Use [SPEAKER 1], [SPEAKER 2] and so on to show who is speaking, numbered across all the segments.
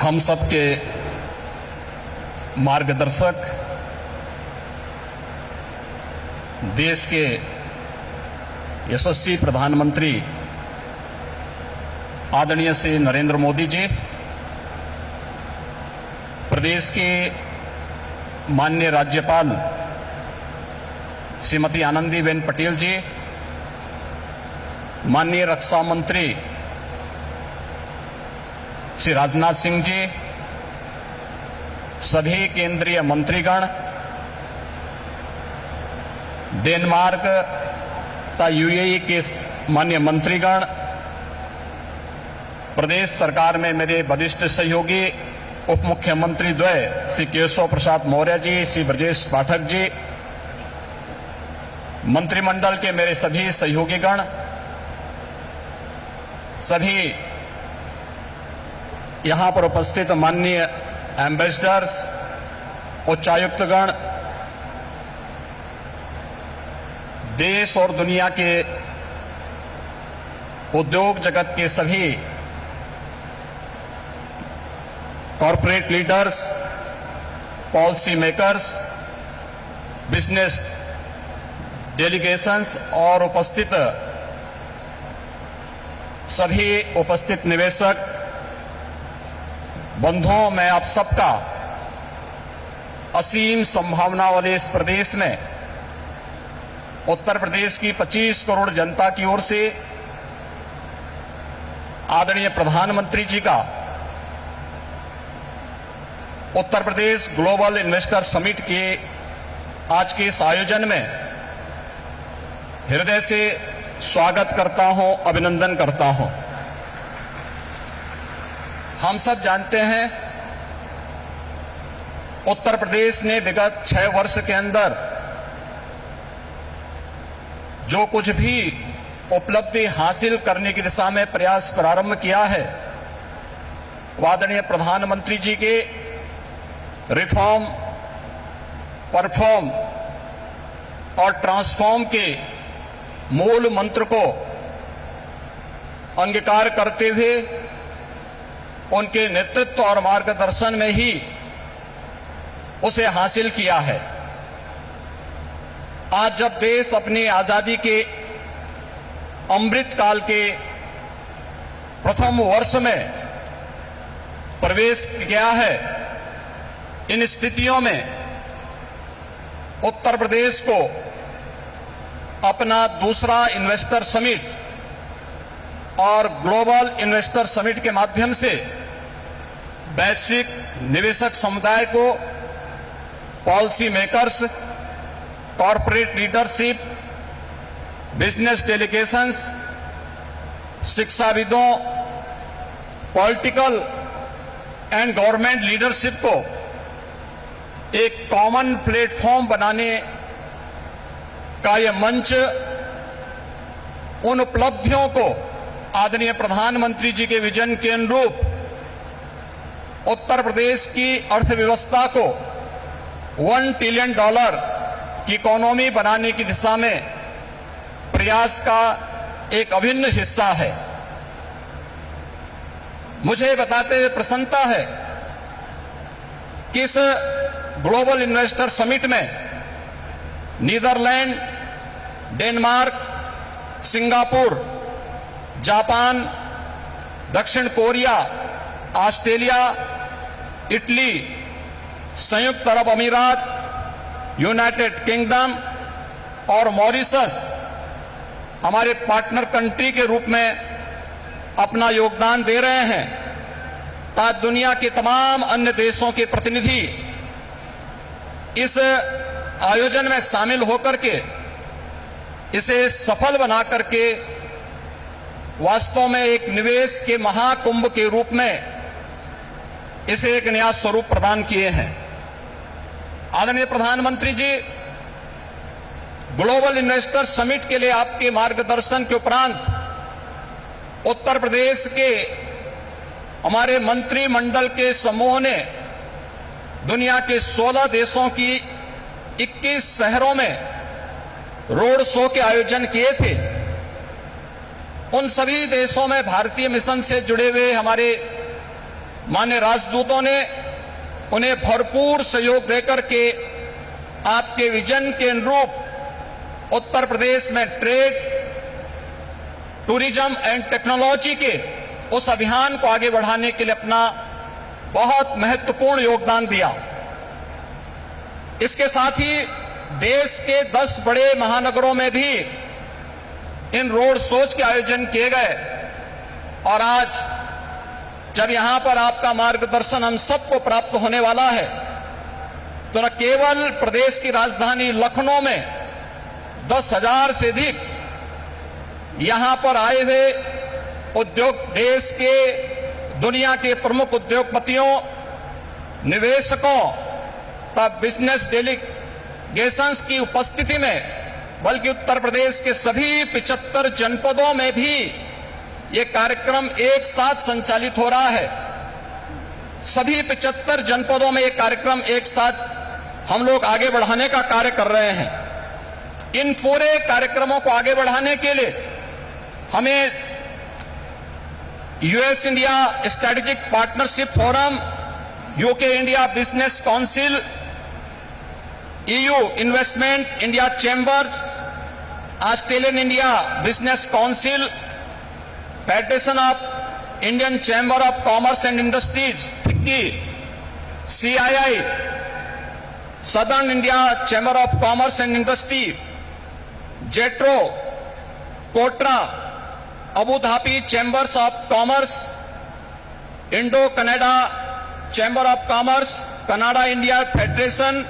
[SPEAKER 1] हम सबके मार्गदर्शक, देश के यशस्वी प्रधानमंत्री आदरणीय श्री नरेंद्र मोदी जी, प्रदेश के माननीय राज्यपाल श्रीमती आनंदीबेन पटेल जी, माननीय रक्षा मंत्री श्री राजनाथ सिंह जी, सभी केंद्रीय मंत्रीगण, डेनमार्क तथा यूएई के माननीय मंत्रीगण, प्रदेश सरकार में मेरे वरिष्ठ सहयोगी उप मुख्यमंत्री द्वय श्री केशव प्रसाद मौर्य जी, श्री ब्रजेश पाठक जी, मंत्रिमंडल के मेरे सभी सहयोगीगण, सभी यहां पर उपस्थित माननीय एम्बेसडर्स, उच्चायुक्तगण, देश और दुनिया के उद्योग जगत के सभी corporate leaders, policy makers, business delegations और सभी उपस्थित निवेशक बंधुओं, मैं आप सबका असीम संभावना वाले इस प्रदेश में उत्तर प्रदेश की 25 करोड़ जनता की ओर से आदरणीय प्रधानमंत्री जी का Uttar Pradesh global investor summit के आज के इस आयोजन में हृदय से स्वागत करता हूं, अभिनंदन करता हूं। हम सब जानते हैं उत्तर प्रदेश ने विगत 6 वर्ष के अंदर जो कुछ भी उपलब्धि हासिल करने की दिशा में प्रयास प्रारंभ किया है, आदरणीय प्रधानमंत्री जी के रिफॉर्म, परफॉर्म और ट्रांसफॉर्म के मूल मंत्र को अंगीकार करते हुए उनके नेतृत्व और मार्गदर्शन में ही उसे हासिल किया है। आज जब देश अपनी आजादी के अमृत काल के प्रथम वर्ष में प्रवेश किया है, इन स्थितियों में उत्तर प्रदेश को अपना दूसरा इन्वेस्टर समिट और ग्लोबल इन्वेस्टर समिट के माध्यम से वैश्विक निवेशक समुदाय को, policy makers, corporate leadership, business delegations, शिक्षाविदों, पॉलिटिकल एंड गवर्नमेंट लीडरशिप को एक कॉमन प्लेटफॉर्म बनाने का यह मंच उन उपलब्धियों को आदरणीय प्रधानमंत्री जी के विजन के अनुरूप उत्तर प्रदेश की अर्थव्यवस्था को $1 ट्रिलियन की इकोनॉमी बनाने की दिशा में प्रयास का एक अभिन्न हिस्सा है। मुझे बताते हुए प्रसन्नता है कि इस ग्लोबल इन्वेस्टर समिट में नीदरलैंड, डेनमार्क, सिंगापुर, जापान, दक्षिण कोरिया, ऑस्ट्रेलिया, इटली, संयुक्त अरब अमीरात, यूनाइटेड किंगडम और मॉरिशस हमारे पार्टनर कंट्री के रूप में अपना योगदान दे रहे हैं, ताकि दुनिया के तमाम अन्य देशों के प्रतिनिधि इस आयोजन में शामिल होकर के इसे सफल बना करके वास्तव में एक निवेश के महाकुंभ के रूप में इसे एक नया स्वरूप प्रदान किए हैं। आदरणीय प्रधानमंत्री जी, ग्लोबल इन्वेस्टर समिट के लिए आपके मार्गदर्शन के उपरांत उत्तर प्रदेश के हमारे मंत्रिमंडल के समूह ने दुनिया के 16 देशों की 21 शहरों में रोड शो के आयोजन किए थे। उन सभी देशों में भारतीय मिशन से जुड़े हुए हमारे माननीय राजदूतों ने उन्हें भरपूर सहयोग देकर के आपके विजन के अनुरूप उत्तर प्रदेश में ट्रेड, टूरिज्म एंड टेक्नोलॉजी के उस अभियान को आगे बढ़ाने के लिए अपना बहुत महत्वपूर्ण योगदान दिया। इसके साथ ही देश के 10 बड़े महानगरों में भी इन रोड शोज के आयोजन किए गए और आज जब यहां पर आपका मार्गदर्शन हम सबको प्राप्त होने वाला है तो न केवल प्रदेश की राजधानी लखनऊ में 10,000 से अधिक यहां पर आए हुए उद्योग, देश के दुनिया के प्रमुख उद्योगपतियों, निवेशकों तथा बिजनेस डेलीगेशंस की उपस्थिति में, बल्कि उत्तर प्रदेश के सभी 75 जनपदों में भी ये कार्यक्रम एक साथ संचालित हो रहा है। सभी 75 जनपदों में ये कार्यक्रम एक साथ हम लोग आगे बढ़ाने का कार्य कर रहे हैं। इन पूरे कार्यक्रमों को आगे बढ़ाने के लिए हमें US India strategic partnership forum, UK India business council, EU investment India chambers, Australian India business council, federation of Indian chamber of commerce and industries FICCI, CII southern India chamber of commerce and industry, JETRO, KOTRA, Abu Dhabi chambers of commerce, Indo Canada chamber of commerce, Canada India federation,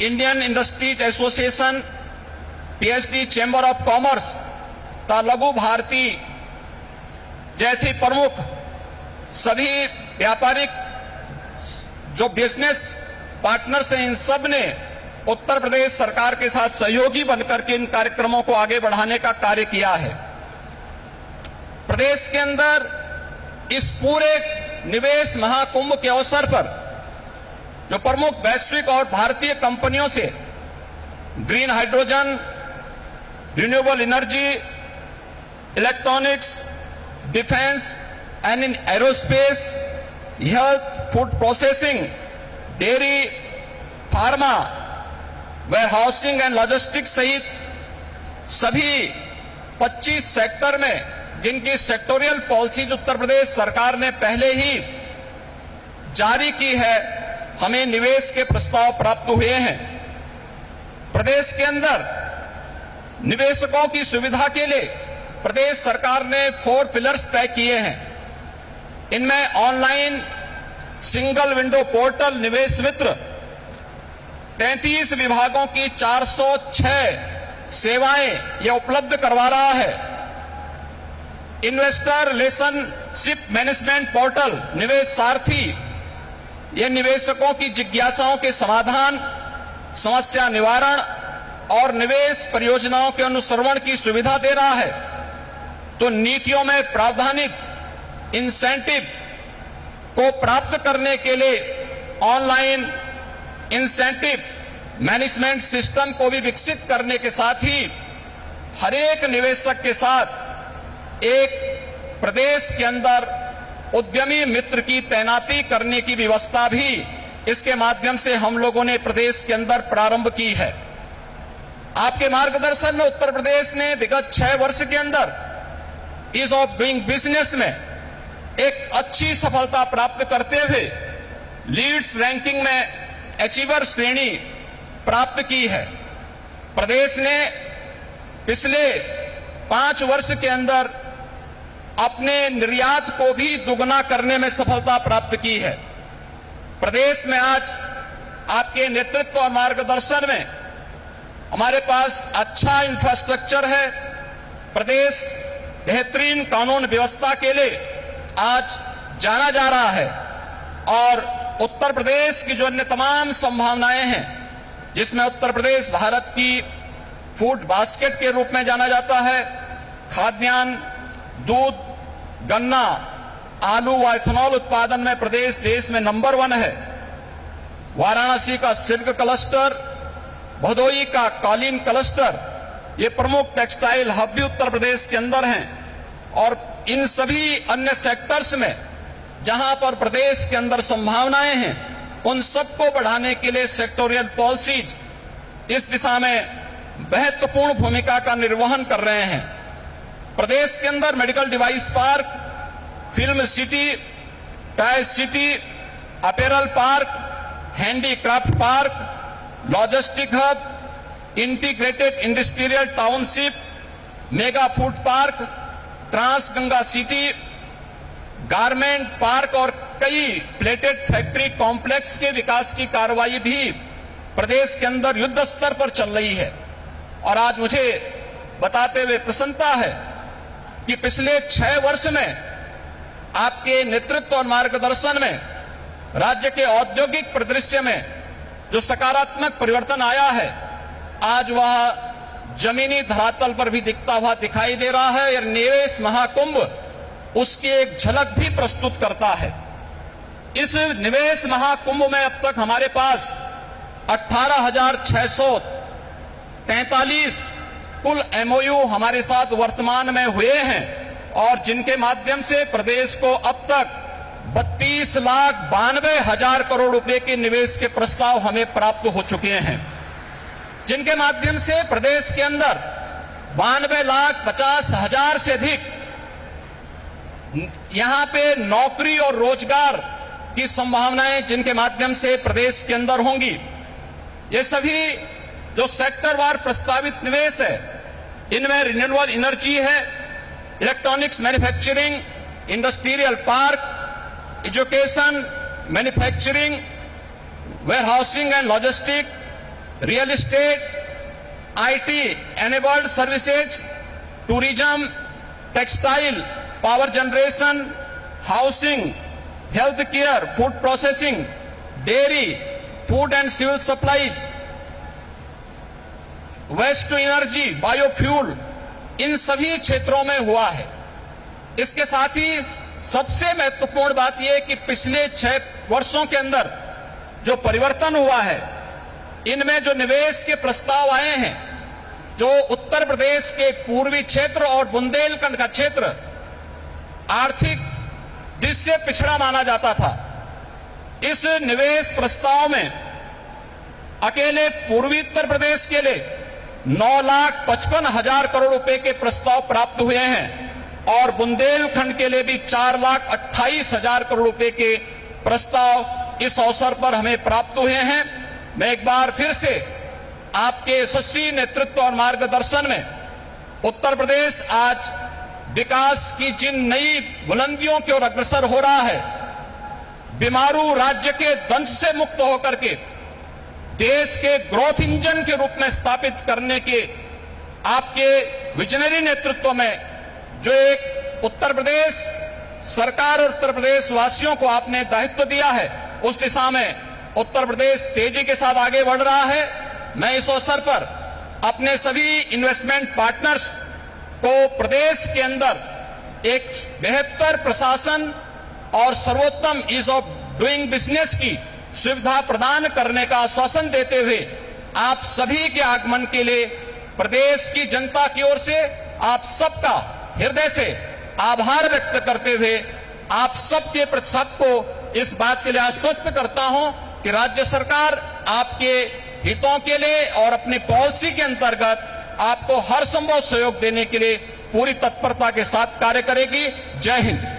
[SPEAKER 1] Indian industries association, PHD chamber of commerce तथा लघु भारती जैसी प्रमुख सभी व्यापारिक जो business partners हैं, इन सब ने उत्तर प्रदेश सरकार के साथ सहयोगी बनकर के इन कार्यक्रमों को आगे बढ़ाने का कार्य किया है। प्रदेश के अंदर इस पूरे निवेश महाकुंभ के अवसर पर जो प्रमुख वैश्विक और भारतीय कंपनियों से green hydrogen, renewable energy, electronics, defence and in aerospace, health, food processing, dairy, pharma, warehousing and logistics सहित सभी 25 सेक्टर में जिनकी सेक्टोरियल पॉलिसीज उत्तर प्रदेश सरकार ने पहले ही जारी की है, हमें निवेश के प्रस्ताव प्राप्त हुए हैं। प्रदेश के अंदर निवेशकों की सुविधा के लिए प्रदेश सरकार ने 4 पिलर्स तय किए हैं। इनमें ऑनलाइन सिंगल विंडो पोर्टल निवेश मित्र, 33 विभागों की 406 सेवाएं यह उपलब्ध करवा रहा है। इन्वेस्टर रिलेशनशिप मैनेजमेंट पोर्टल निवेश सारथी, यह निवेशकों की जिज्ञासाओं के समाधान, समस्या निवारण और निवेश परियोजनाओं के अनुश्रवण की सुविधा दे रहा है। तो नीतियों में प्रावधानिक इंसेंटिव को प्राप्त करने के लिए ऑनलाइन इंसेंटिव मैनेजमेंट सिस्टम को भी विकसित करने के साथ ही हर एक निवेशक के साथ एक प्रदेश के अंदर उद्यमी मित्र की तैनाती करने की व्यवस्था भी इसके माध्यम से हम लोगों ने प्रदेश के अंदर प्रारंभ की है। आपके मार्गदर्शन में उत्तर प्रदेश ने विगत 6 वर्ष के अंदर ईज ऑफ डूइंग बिजनेस में एक अच्छी सफलता प्राप्त करते हुए लीड्स रैंकिंग में अचीवर श्रेणी प्राप्त की है। प्रदेश ने पिछले 5 वर्ष के अंदर अपने निर्यात को भी दुगना करने में सफलता प्राप्त की है। प्रदेश में आज आपके नेतृत्व और मार्गदर्शन में हमारे पास अच्छा इंफ्रास्ट्रक्चर है। प्रदेश बेहतरीन कानून व्यवस्था के लिए आज जाना जा रहा है और उत्तर प्रदेश की जो अन्य तमाम संभावनाएं हैं, जिसमें उत्तर प्रदेश भारत की फूड बास्केट के रूप में जाना जाता है, खाद्यान्न, दूध, गन्ना, आलू व इथेनॉल उत्पादन में प्रदेश देश में नंबर 1 है। वाराणसी का सिल्क क्लस्टर, भदोई का कालीन क्लस्टर, ये प्रमुख टेक्सटाइल हब भी उत्तर प्रदेश के अंदर हैं और इन सभी अन्य सेक्टर्स में जहां पर प्रदेश के अंदर संभावनाएं हैं, उन सबको बढ़ाने के लिए सेक्टोरियल पॉलिसीज इस दिशा में महत्वपूर्ण भूमिका का निर्वहन कर रहे हैं। प्रदेश के अंदर medical device park, film city, tyre city, apparel park, handicraft park, logistic hub, integrated industrial township, mega food park, trans Ganga city, garment park और कई प्लेटेड फैक्ट्री कॉम्प्लेक्स के विकास की कार्रवाई भी प्रदेश के अंदर युद्ध स्तर पर चल रही है। और आज मुझे बताते हुए प्रसन्नता है कि पिछले 6 वर्ष में आपके नेतृत्व और मार्गदर्शन में राज्य के औद्योगिक परिदृश्य में जो सकारात्मक परिवर्तन आया है, आज वह जमीनी धरातल पर भी दिखता हुआ दिखाई दे रहा है। और निवेश महाकुंभ उसकी एक झलक भी प्रस्तुत करता है। इस निवेश महाकुंभ में अब तक हमारे पास 18,643 कुल एमओयू हमारे साथ वर्तमान में हुए हैं और जिनके माध्यम से प्रदेश को अब तक 32,92,000 करोड़ रुपए के निवेश के प्रस्ताव हमें प्राप्त हो चुके हैं, जिनके माध्यम से प्रदेश के अंदर 92,50,000 से अधिक यहां पे नौकरी और रोजगार की संभावनाएं जिनके माध्यम से प्रदेश के अंदर होंगी। ये सभी जो सेक्टरवार प्रस्तावित निवेश है, इनमें रिन्यूएबल एनर्जी है, electronics manufacturing, industrial park, education, manufacturing, warehousing and logistic, real estate, IT enabled services, tourism, textile, power generation, housing, health care, food processing, dairy, food and civil supplies, waste to energy, biofuel, इन सभी क्षेत्रों में हुआ है। इसके साथ ही सबसे महत्वपूर्ण बात यह है कि पिछले 6 वर्षों के अंदर जो परिवर्तन हुआ है, इनमें जो निवेश के प्रस्ताव आए हैं, जो उत्तर प्रदेश के पूर्वी क्षेत्र और बुंदेलखंड का क्षेत्र आर्थिक दृष्टि से पिछड़ा माना जाता था, इस निवेश प्रस्ताव में अकेले पूर्वी उत्तर प्रदेश के लिए 9,55,000 करोड़ रुपए के प्रस्ताव प्राप्त हुए हैं और बुंदेलखंड के लिए भी 4,28,000 करोड़ रुपए के प्रस्ताव इस अवसर पर हमें प्राप्त हुए हैं। मैं एक बार फिर से आपके यशस्वी नेतृत्व और मार्गदर्शन में उत्तर प्रदेश आज विकास की जिन नई बुलंदियों की ओर अग्रसर हो रहा है, बीमारू राज्य के दंश से मुक्त होकर के देश के ग्रोथ इंजन के रूप में स्थापित करने के आपके विजनरी नेतृत्व में जो एक उत्तर प्रदेश सरकार और उत्तर प्रदेश वासियों को आपने दायित्व दिया है, उस दिशा में उत्तर प्रदेश तेजी के साथ आगे बढ़ रहा है। मैं इस अवसर पर अपने सभी इन्वेस्टमेंट पार्टनर्स को प्रदेश के अंदर एक बेहतर प्रशासन और सर्वोत्तम ईज ऑफ डूइंग बिजनेस की सुविधा प्रदान करने का आश्वासन देते हुए आप सभी के आगमन के लिए प्रदेश की जनता की ओर से आप सबका हृदय से आभार व्यक्त करते हुए आप सबके प्रति सबको इस बात के लिए आश्वस्त करता हूं कि राज्य सरकार आपके हितों के लिए और अपनी पॉलिसी के अंतर्गत आपको हर संभव सहयोग देने के लिए पूरी तत्परता के साथ कार्य करेगी। जय हिंद।